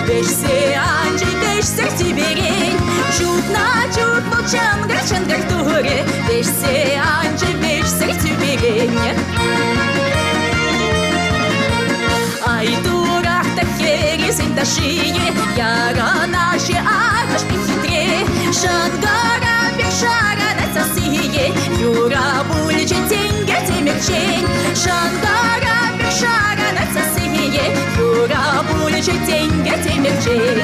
Бешсе анжи бешсер тиберень, чутна чут молчан грачан гартуре. Бешсе анжи бешсер тиберень. Ай дурак тахери синташие, яра наши агаш пихитре. Шангара бешара на сосие, юра буличи тенге темерчень. Шангара бешара на сосие, юра буличи тенге темерчень.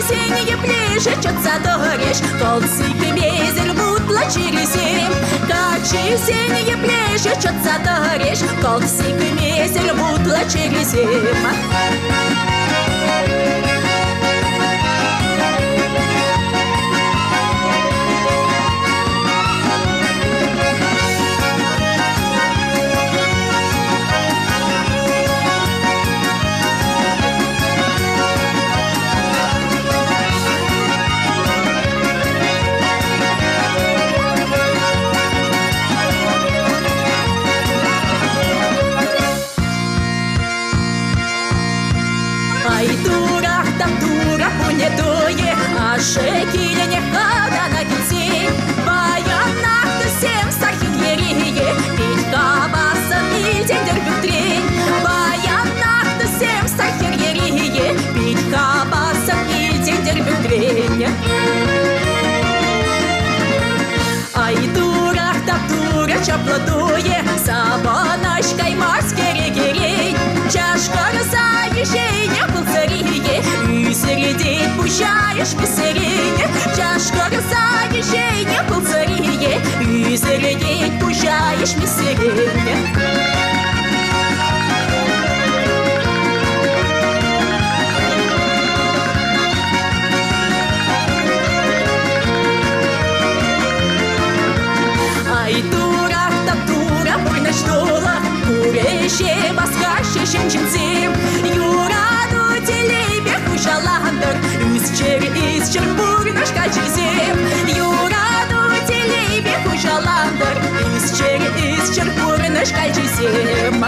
Синие ближе, чё задоришь, колсики мезель мутла через зим. Качи синие ближе, чё задоришь, колсики мезель мутла через зим. Ай, дура, там дура, понятое, а шекеля не хада на детей. Баянах ты всем сахин ерие, пить кабаса и день дербюк трень. Баянах ты всем сахин ерие, пить кабаса и день дербюк трень. Ай, дура, там дура, чаплодуе, сабанашкой маскере герей. Чашка разаезжение полцарие, и среди пущаешь писарине. Чашка разаезжение полцарие, и среди пущаешь писарине. Ай, дура, так дура, буйна штула, куреще, баскаще, щемченцем. Юраду телебе хушаландер, из чербурна шкачезем. Юраду телебе хушаландер, из чербурна шкачезем.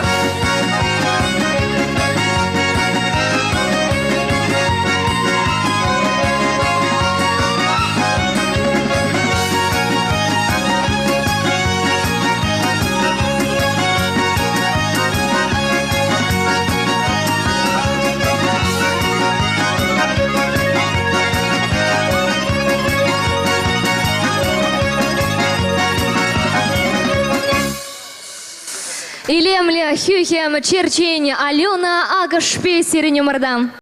Илемля Хюхем Черчень Алена Агаш Песериню Мардам.